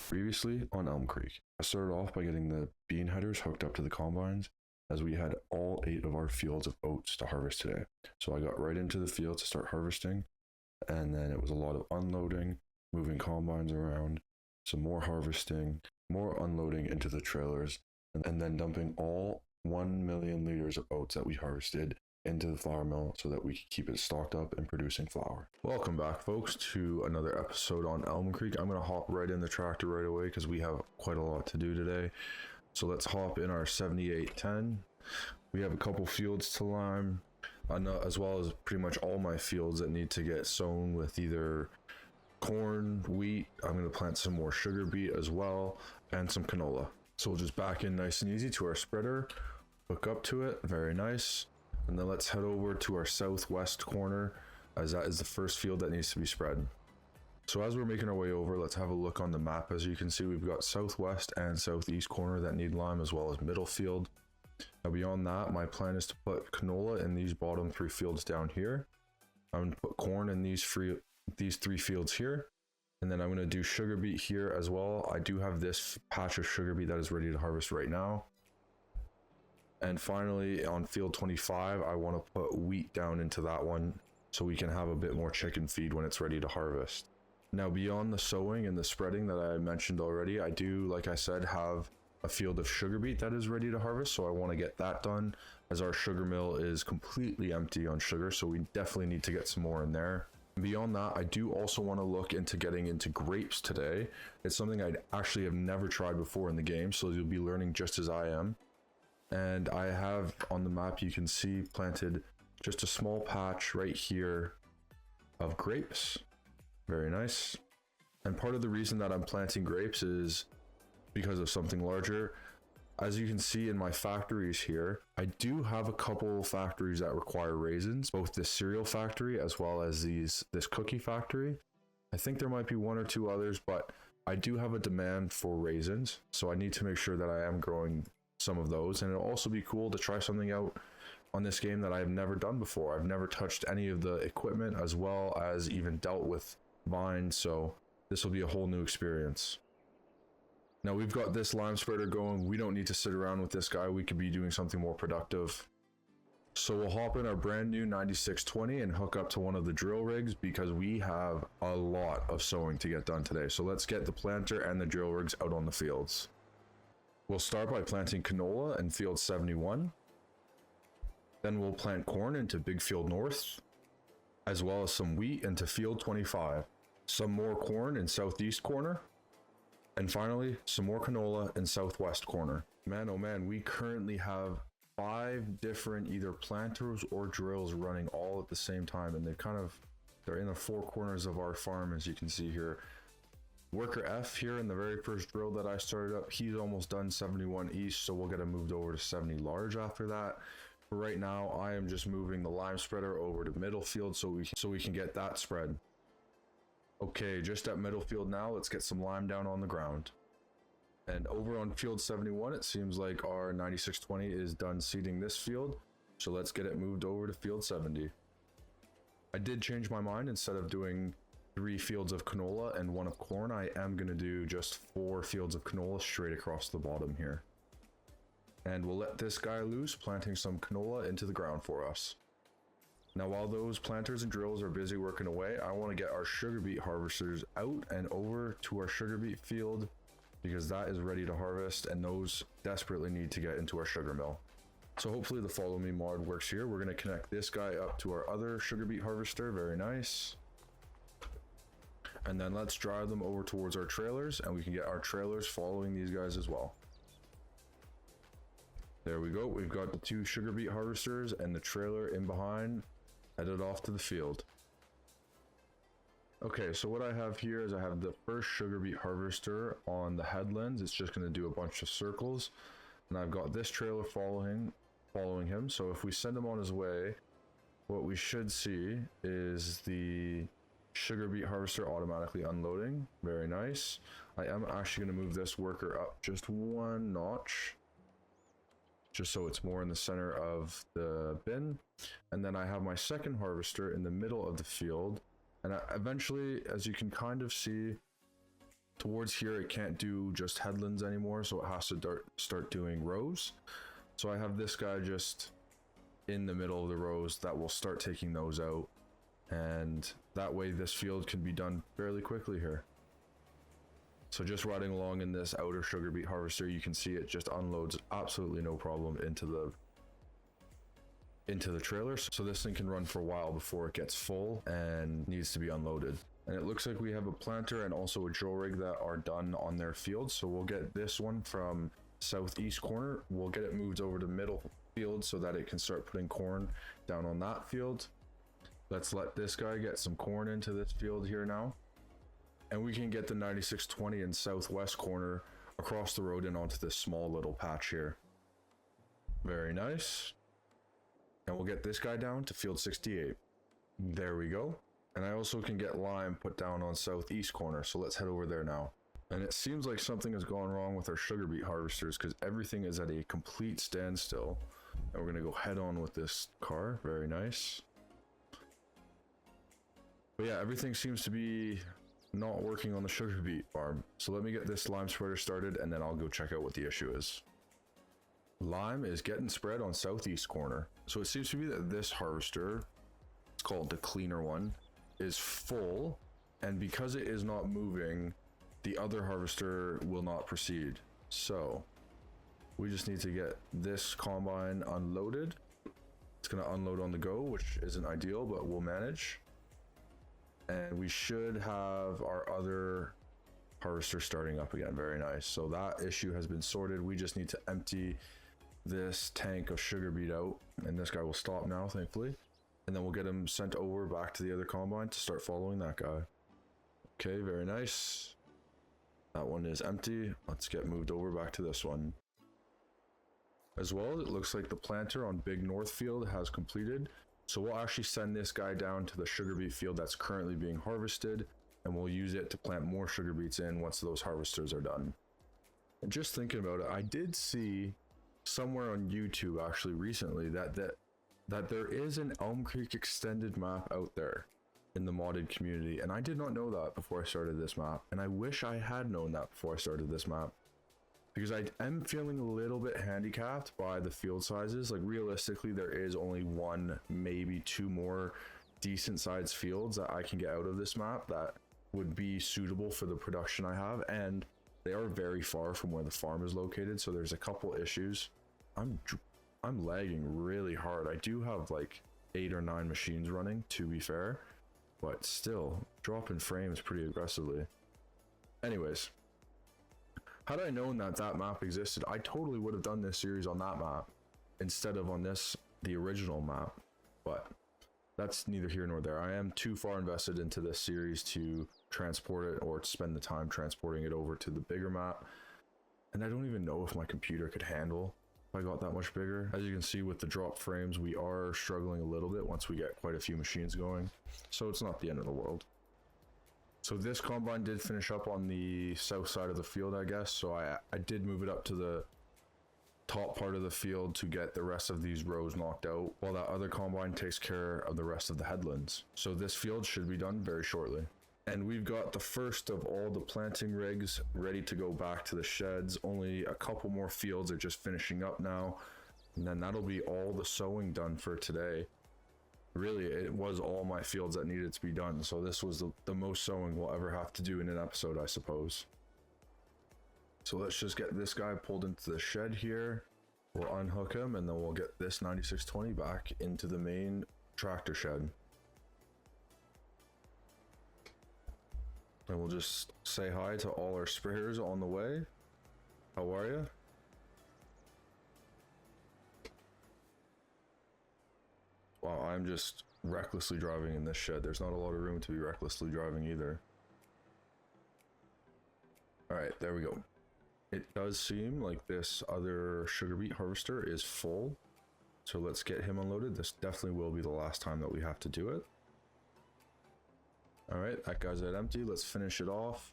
Previously on Elmcreek, I started off by getting the bean headers hooked up to the combines as we had all 8 of our fields of oats to harvest today. So I got right into the field to start harvesting, and then it was a lot of unloading, moving combines around, some more harvesting, more unloading into the trailers, and then dumping all 1 million liters of oats that we harvested into the flour mill so that we could keep it stocked up and producing flour. Welcome back, folks, to another episode on Elmcreek. I'm going to hop right in the tractor right away because we have quite a lot to do today. So let's hop in our 7810. We have a couple fields to lime, as well as pretty much all my fields that need to get sown with either corn, wheat. I'm going to plant some more sugar beet as well, and some canola. So we'll just back in nice and easy to our spreader, hook up to it, very nice. And then let's head over to our southwest corner, as that is the first field that needs to be spread. So as we're making our way over, let's have a look on the map. As you can see, we've got southwest and southeast corner that need lime, as well as middle field. Now beyond that, my plan is to put canola in these bottom 3 fields down here. I'm going to put corn in these 3 fields here. And then I'm going to do sugar beet here as well. I do have this patch of sugar beet that is ready to harvest right now. And finally, on field 25, I want to put wheat down into that one so we can have a bit more chicken feed when it's ready to harvest. Now, beyond the sowing and the spreading that I mentioned already, I do, like I said, have a field of sugar beet that is ready to harvest. So I want to get that done, as our sugar mill is completely empty on sugar. So we definitely need to get some more in there. Beyond that, I do also want to look into getting into grapes today. It's something I actually have never tried before in the game, so you'll be learning just as I am. And I have on the map, you can see, planted just a small patch right here of grapes. Very nice. And part of the reason that I'm planting grapes is because of something larger. As you can see in my factories here, I do have a couple factories that require raisins, both this cereal factory as well as this cookie factory. I think there might be 1 or 2 others, but I do have a demand for raisins, so I need to make sure that I am growing some of those. And it'll also be cool to try something out on this game that I've never done before. I've never touched any of the equipment, as well as even dealt with vines, so this will be a whole new experience. Now we've got this lime spreader going. We don't need to sit around with this guy. We could be doing something more productive. So we'll hop in our brand new 9620 and hook up to one of the drill rigs, because we have a lot of sowing to get done today. So let's get the planter and the drill rigs out on the fields. We'll start by planting canola in field 71. Then we'll plant corn into big field north, as well as some wheat into field 25. Some more corn in southeast corner. And finally, some more canola in southwest corner. Man, oh man, we currently have 5 different either planters or drills running all at the same time. And they're in the 4 corners of our farm, as you can see here. Worker F here in the very first drill that I started up, he's almost done 71 east, so we'll get him moved over to 70 large after that. For right now, I am just moving the lime spreader over to middle field so we can get that spread. Okay, just at middle field now, let's get some lime down on the ground. And over on field 71, it seems like our 9620 is done seeding this field, so let's get it moved over to field 70. I did change my mind. Instead of doing 3 fields of canola and 1 of corn, I am going to do just 4 fields of canola straight across the bottom here. And we'll let this guy loose, planting some canola into the ground for us. Now while those planters and drills are busy working away, I want to get our sugar beet harvesters out and over to our sugar beet field, because that is ready to harvest, and those desperately need to get into our sugar mill. So hopefully the follow me mod works here. We're going to connect this guy up to our other sugar beet harvester. Very nice. And then let's drive them over towards our trailers, and we can get our trailers following these guys as well. There we go. We've got the 2 sugar beet harvesters and the trailer in behind, headed off to the field. Okay, so what I have here is I have the first sugar beet harvester on the headlands. It's just going to do a bunch of circles, and I've got this trailer following him. So if we send him on his way, what we should see is the sugar beet harvester automatically unloading. Very nice. I am actually going to move this worker up just 1 notch, just so it's more in the center of the bin. And then I have my second harvester in the middle of the field. And eventually, as you can kind of see, Towards here, it can't do just headlands anymore, so it has to start doing rows. So I have this guy just in the middle of the rows that will start taking those out, and that way this field can be done fairly quickly here. So just riding along in this outer sugar beet harvester, you can see it just unloads absolutely no problem into the trailer. So this thing can run for a while before it gets full and needs to be unloaded. And it looks like we have a planter and also a drill rig that are done on their field. So we'll get this one from southeast corner. We'll get it moved over to middle field so that it can start putting corn down on that field. Let's let this guy get some corn into this field here now. And we can get the 9620 in southwest corner across the road and onto this small little patch here. Very nice. And we'll get this guy down to field 68. There we go. And I also can get lime put down on southeast corner. So let's head over there now. And it seems like something has gone wrong with our sugar beet harvesters because everything is at a complete standstill. And we're going to go head on with this car. Very nice. But yeah, everything seems to be not working on the sugar beet farm. So let me get this lime spreader started and then I'll go check out what the issue is. Lime is getting spread on southeast corner. So it seems to be that this harvester, it's called the cleaner one, is full, and because it is not moving, the other harvester will not proceed. So we just need to get this combine unloaded. It's going to unload on the go, which isn't ideal, but we'll manage. And we should have our other harvester starting up again. Very nice. So that issue has been sorted. We just need to empty this tank of sugar beet out, and this guy will stop now, thankfully. And then we'll get him sent over back to the other combine to start following that guy. Okay, very nice. That one is empty. Let's get moved over back to this one. As well, it looks like the planter on Big North Field has completed. So we'll actually send this guy down to the sugar beet field that's currently being harvested, and we'll use it to plant more sugar beets in once those harvesters are done. And just thinking about it, I did see somewhere on YouTube actually recently that there is an Elmcreek extended map out there in the modded community, and I did not know that before I started this map, and I wish I had known that before I started this map, because I am feeling a little bit handicapped by the field sizes. Like realistically, there is only one, maybe two more decent sized fields that I can get out of this map that would be suitable for the production I have, and they are very far from where the farm is located, so there's a couple issues. I'm lagging really hard. I do have like 8 or 9 machines running, to be fair, but still dropping frames pretty aggressively. Anyways, had I known that that map existed, I totally would have done this series on that map instead of on this, the original map, but that's neither here nor there. I am too far invested into this series to transport it or to spend the time transporting it over to the bigger map, and I don't even know if my computer could handle I got that much bigger. As you can see with the drop frames, we are struggling a little bit once we get quite a few machines going, so it's not the end of the world. So this combine did finish up on the south side of the field, I guess, so I did move it up to the top part of the field to get the rest of these rows knocked out, while that other combine takes care of the rest of the headlands. So this field should be done very shortly. And we've got the first of all the planting rigs ready to go back to the sheds. Only a couple more fields are just finishing up now, and then that'll be all the sowing done for today. Really, it was all my fields that needed to be done, so this was the most sowing we'll ever have to do in an episode, I suppose. So let's just get this guy pulled into the shed here. We'll unhook him, and then we'll get this 9620 back into the main tractor shed. And we'll just say hi to all our sprayers on the way. How are you? Wow, I'm just recklessly driving in this shed. There's not a lot of room to be recklessly driving either. Alright, there we go. It does seem like this other sugar beet harvester is full. So let's get him unloaded. This definitely will be the last time that we have to do it. Alright, that guy's at empty. Let's finish it off.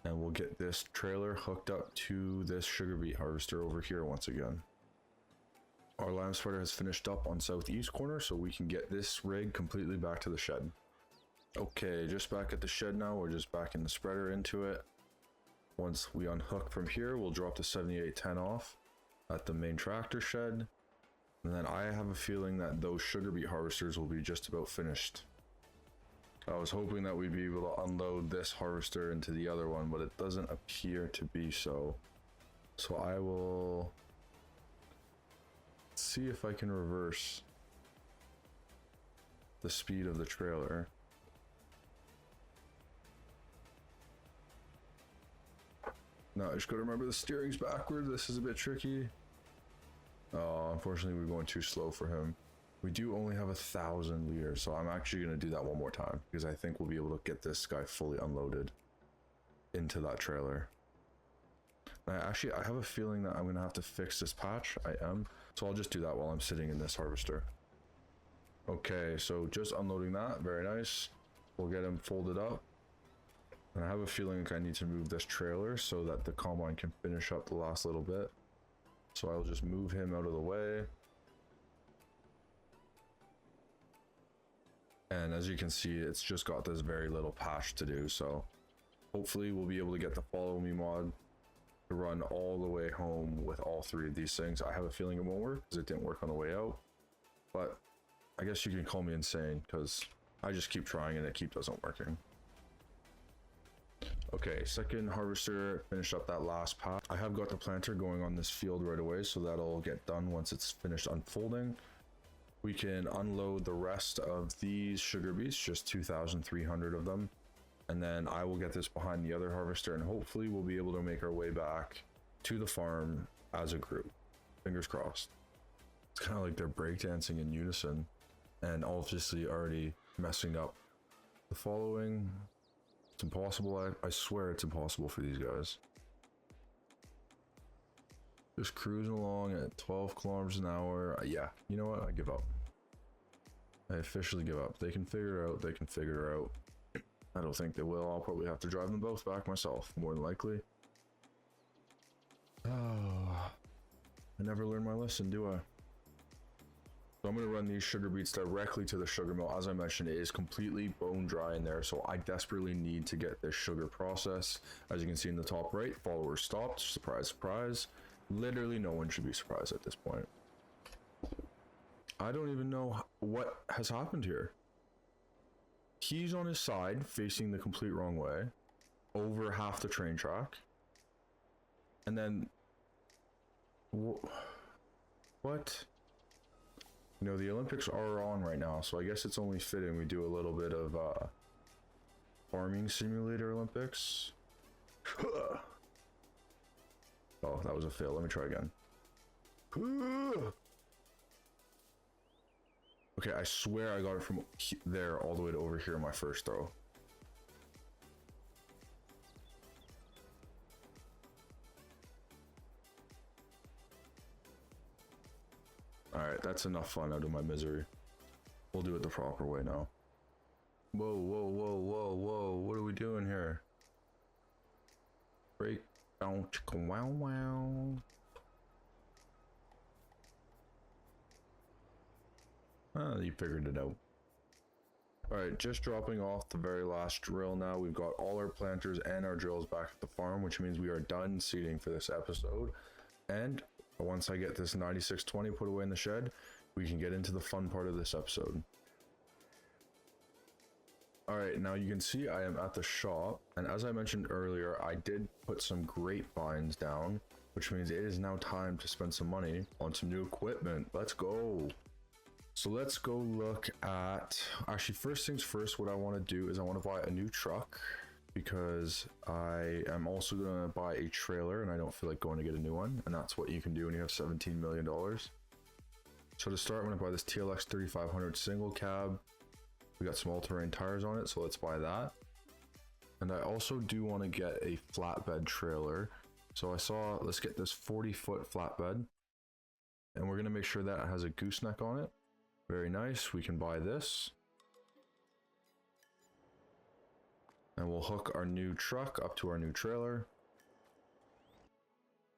And we'll get this trailer hooked up to this sugar beet harvester over here once again. Our lime spreader has finished up on southeast corner, so we can get this rig completely back to the shed. Okay, just back at the shed now. We're just backing the spreader into it. Once we unhook from here, we'll drop the 7810 off at the main tractor shed. And then I have a feeling that those sugar beet harvesters will be just about finished. I was hoping that we'd be able to unload this harvester into the other one, but it doesn't appear to be so. So I will see if I can reverse the speed of the trailer. No, I just gotta remember the steering's backwards. This is a bit tricky. Oh, unfortunately we're going too slow for him. We do only have 1,000 liters, so I'm actually gonna do that one more time because I think we'll be able to get this guy fully unloaded into that trailer. I have a feeling that I'm gonna have to fix this patch. I am. So I'll just do that while I'm sitting in this harvester. Okay, so just unloading that, very nice. We'll get him folded up. And I have a feeling like I need to move this trailer so that the combine can finish up the last little bit. So I'll just move him out of the way. And as you can see, it's just got this very little patch to do. So hopefully we'll be able to get the follow me mod to run all the way home with all 3 of these things. I have a feeling it won't work because it didn't work on the way out. But I guess you can call me insane because I just keep trying and it doesn't working. Okay, second harvester finished up that last patch. I have got the planter going on this field right away, so that'll get done once it's finished unfolding. We can unload the rest of these sugar beets, just 2,300 of them. And then I will get this behind the other harvester and hopefully we'll be able to make our way back to the farm as a group. Fingers crossed. It's kind of like they're breakdancing in unison and obviously already messing up the following. It's impossible. I swear it's impossible for these guys. Just cruising along at 12 kilometers an hour. Yeah, you know what? I give up. I officially give up. They can figure it out. They can figure it out. I don't think they will. I'll probably have to drive them both back myself, more than likely. Oh, I never learned my lesson, do I? So I'm going to run these sugar beets directly to the sugar mill. As I mentioned, it is completely bone dry in there, so I desperately need to get this sugar processed. As you can see in the top right, followers stopped. Surprise, surprise. Literally no one should be surprised at this point. I don't even know what has happened here. He's on his side, facing the complete wrong way, over half the train track. And then... what? You know, the Olympics are on right now, so I guess it's only fitting we do a little bit of farming simulator Olympics. Oh, that was a fail. Let me try again. Okay, I swear I got it from there all the way to over here in my first throw. Alright, that's enough fun out of my misery. We'll do it the proper way now. Whoa, whoa, whoa, whoa, whoa. What are we doing here? Break down, chicka wow wow. Ah, you figured it out. Alright, just dropping off the very last drill now. We've got all our planters and our drills back at the farm, which means we are done seeding for this episode. And once I get this 9620 put away in the shed, we can get into the fun part of this episode. Alright, now you can see I am at the shop, and as I mentioned earlier, I did put some grapevines down, which means it is now time to spend some money on some new equipment. Let's go! So let's go look at, actually first things first, what I want to do is I want to buy a new truck, because I am also going to buy a trailer and I don't feel like going to get a new one, and that's what you can do when you have $17 million. So to start, I'm going to buy this TLX 3500 single cab. We got some all-terrain tires on it, so let's buy that. And I also do want to get a flatbed trailer. So I saw, let's get this 40-foot flatbed, and we're going to make sure that it has a gooseneck on it. Very nice. We can buy this. And we'll hook our new truck up to our new trailer.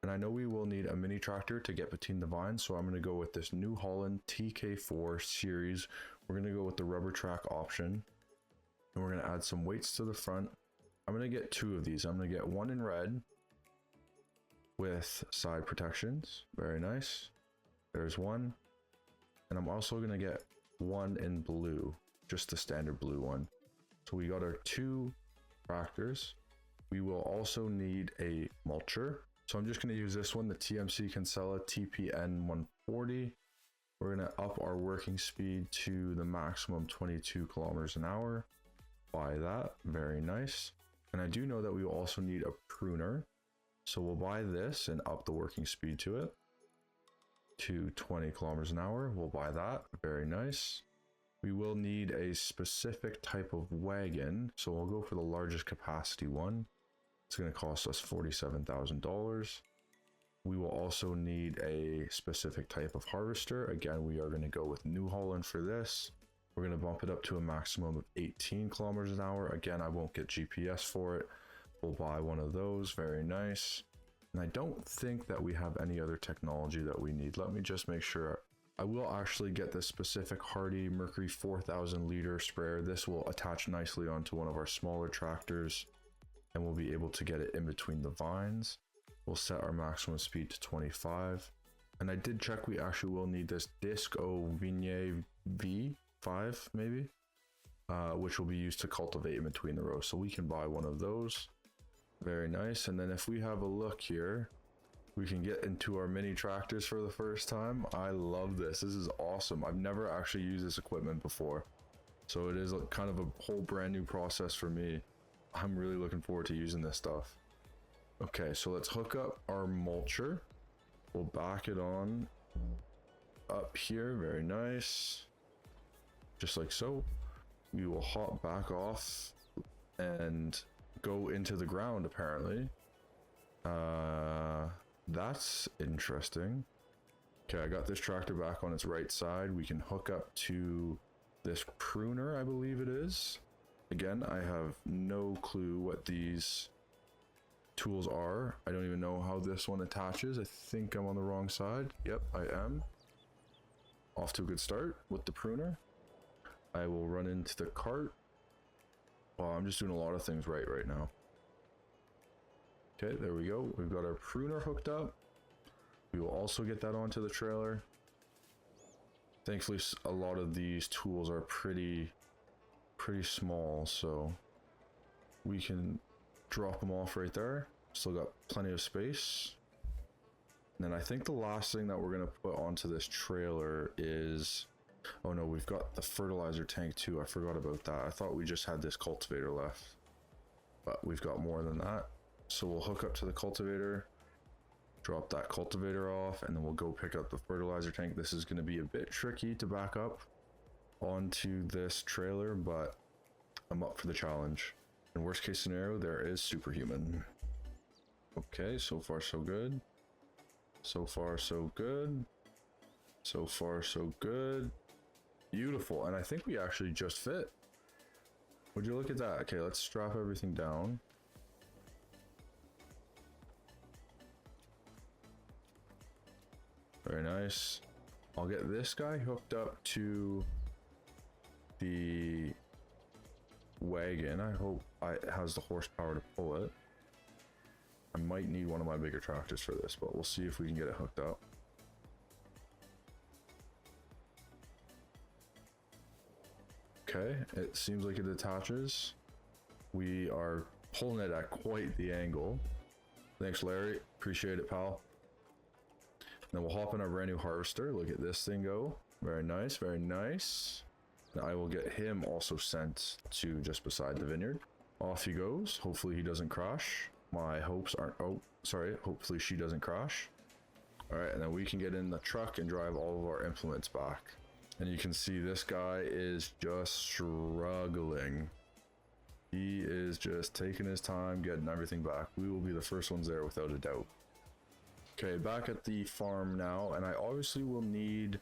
And I know we will need a mini tractor to get between the vines, so I'm going to go with this New Holland TK4 series. We're going to go with the rubber track option. And we're going to add some weights to the front. I'm gonna get 2 of these. I'm gonna get one in red with side protections. Very nice. There's one. And I'm also gonna get one in blue, just the standard blue one. So we got our 2 tractors. We will also need a mulcher. So I'm just gonna use this one, the TMC Kinsella TPN 140. We're gonna up our working speed to the maximum 22 kilometers an hour. Buy that, very nice. And I do know that we will also need a pruner. So we'll buy this and up the working speed to it to 20 kilometers an hour. We'll buy that, very nice. We will need a specific type of wagon. So we'll go for the largest capacity one. It's gonna cost us $47,000. We will also need a specific type of harvester. Again, we are gonna go with New Holland for this. We're gonna bump it up to a maximum of 18 kilometers an hour. Again, I won't get GPS for it. We'll buy one of those, very nice. And I don't think that we have any other technology that we need. Let me just make sure. I will actually get this specific Hardy Mercury 4000 liter sprayer. This will attach nicely onto one of our smaller tractors and we'll be able to get it in between the vines. We'll set our maximum speed to 25. And I did check, we actually will need this Disco Vigne V5 maybe, which will be used to cultivate in between the rows. So we can buy one of those. Very nice. And then if we have a look here, we can get into our mini tractors for the first time. I love this. This is awesome. I've never actually used this equipment before. So it is kind of a whole brand new process for me. I'm really looking forward to using this stuff. Okay, so let's hook up our mulcher. We'll back it on up here. Very nice. Just like so. We will hop back off and go into the ground apparently. That's interesting. Okay, I got this tractor back on its right side. We can hook up to this pruner, I believe it is. Again, I have no clue what these tools are. I don't even know how this one attaches. I think I'm on the wrong side. Yep, I am. Off to a good start with the pruner. I will run into the cart. Well, I'm just doing a lot of things right now. Okay, there we go. We've got our pruner hooked up. We will also get that onto the trailer. Thankfully, a lot of these tools are pretty small, so we can drop them off right there. Still got plenty of space. And then I think the last thing that we're gonna put onto this trailer is, oh no, we've got the fertilizer tank too. I forgot about that. I thought we just had this cultivator left, but we've got more than that. So we'll hook up to the cultivator, drop that cultivator off, and then we'll go pick up the fertilizer tank. This is going to be a bit tricky to back up onto this trailer, but I'm up for the challenge. In worst case scenario, there is superhuman. Okay, so far so good. So far so good. So far so good. Beautiful. And I think we actually just fit. Would you look at that? Okay, let's strap everything down. Very nice. I'll get this guy hooked up to the wagon. I hope it has the horsepower to pull it. I might need one of my bigger tractors for this, but we'll see if we can get it hooked up. Okay, it seems like it attaches. We are pulling it at quite the angle. Thanks, Larry. Appreciate it, pal. Then we'll hop in our brand new harvester. Look at this thing go. Very nice, very nice. And I will get him also sent to just beside the vineyard. Off he goes. Hopefully he doesn't crash. My hopes aren't, oh, sorry. Hopefully she doesn't crash. All right, and then we can get in the truck and drive all of our implements back. And you can see this guy is just struggling. He is just taking his time getting everything back. We will be the first ones there without a doubt. Okay, back at the farm now, and I obviously will need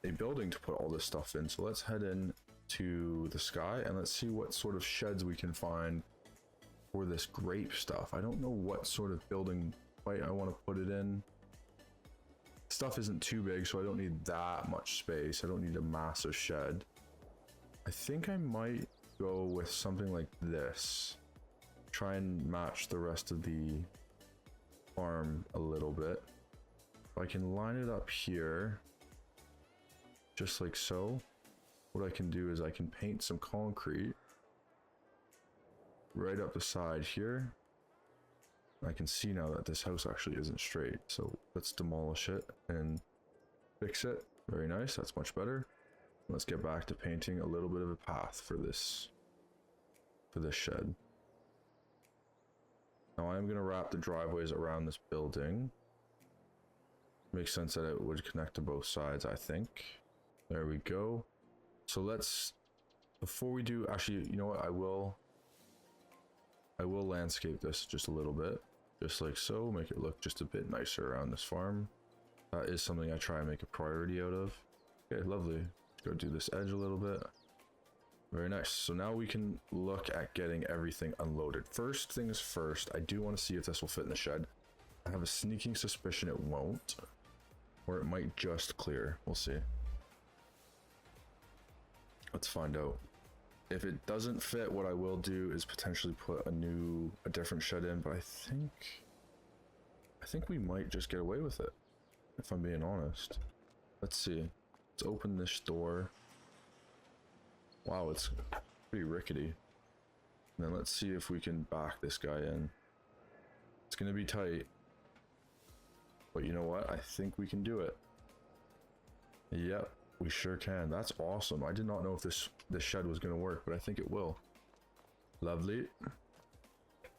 a building to put all this stuff in. So let's head in to the sky and let's see what sort of sheds we can find for this grape stuff. I don't know what sort of building site I want to put it in. Stuff isn't too big, so I don't need that much space. I don't need a massive shed. I think I might go with something like this. try and match the rest of the farm a little bit. If I can line it up here, just like so, what I can do is I can paint some concrete right up the side here. I can see now that this house actually isn't straight, so let's demolish it and fix it. Very nice, that's much better. Let's get back to painting a little bit of a path for this shed. Now I'm gonna wrap the driveways around this building. Makes sense that it would connect to both sides, I think. There we go. So let's, before we do, actually, you know what, I will landscape this just a little bit, just like so, make it look just a bit nicer around this farm. That is something I try and make a priority out of. Okay, lovely. Let's go do this edge a little bit. Very nice. So now we can look at getting everything unloaded. First things first, I do want to see if this will fit in the shed. I have a sneaking suspicion it won't, or it might just clear. We'll see. Let's find out. If it doesn't fit, what I will do is potentially put a different shed in, but I think we might just get away with it, if I'm being honest. Let's see. Let's open this door. Wow, it's pretty rickety. And then let's see if we can back this guy in. It's gonna be tight, but you know what? I think we can do it. Yep. We sure can. That's awesome. I did not know if this shed was going to work, but I think it will. Lovely.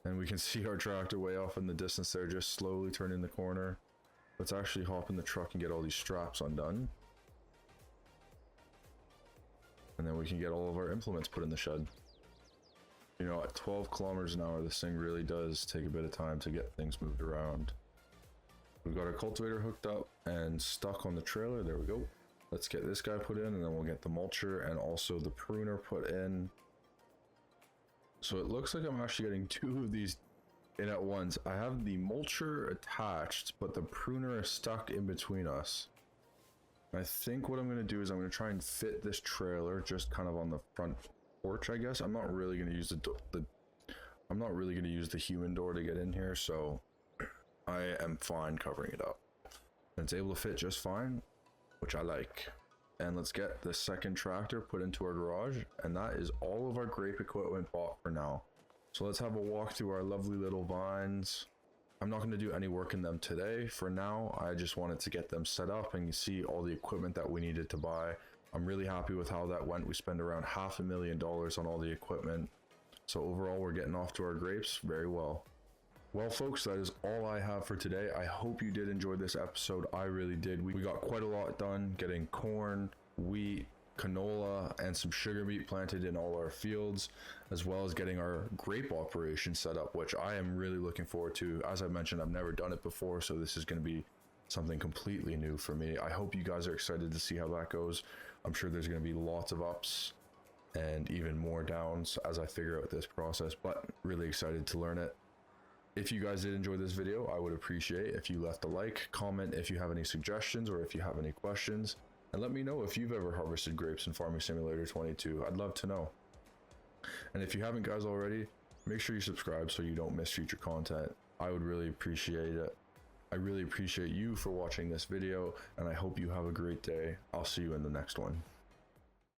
And we can see our tractor way off in the distance there, just slowly turning the corner. Let's actually hop in the truck and get all these straps undone. And then we can get all of our implements put in the shed. You know, at 12 kilometers an hour, this thing really does take a bit of time to get things moved around. We've got our cultivator hooked up and stuck on the trailer. There we go. Let's get this guy put in, and then we'll get the mulcher and also the pruner put in. So it looks like I'm actually getting two of these in at once. I have the mulcher attached, but the pruner is stuck in between us. I think what I'm going to do is I'm going to try and fit this trailer just kind of on the front porch, I guess. I'm not really going to use the human door to get in here, so I am fine covering it up. And it's able to fit just fine, which I like. And let's get the second tractor put into our garage, and that is all of our grape equipment bought for now. So let's have a walk through our lovely little vines. I'm not going to do any work in them today. For now, I just wanted to get them set up and you see all the equipment that we needed to buy. I'm really happy with how that went. We spent around $500,000 on all the equipment. So overall, we're getting off to our grapes very well. Well, folks, that is all I have for today. I hope you did enjoy this episode. I really did. We got quite a lot done, getting corn, wheat, canola, and some sugar beet planted in all our fields, as well as getting our grape operation set up, which I am really looking forward to. As I mentioned, I've never done it before, so this is going to be something completely new for me. I hope you guys are excited to see how that goes. I'm sure there's going to be lots of ups and even more downs as I figure out this process, but really excited to learn it. If you guys did enjoy this video, I would appreciate if you left a like, comment if you have any suggestions or if you have any questions, and let me know if you've ever harvested grapes in Farming Simulator 22. I'd love to know. And if you haven't, guys, already, make sure you subscribe so you don't miss future content. I would really appreciate it. I really appreciate you for watching this video, and I hope you have a great day. I'll see you in the next one.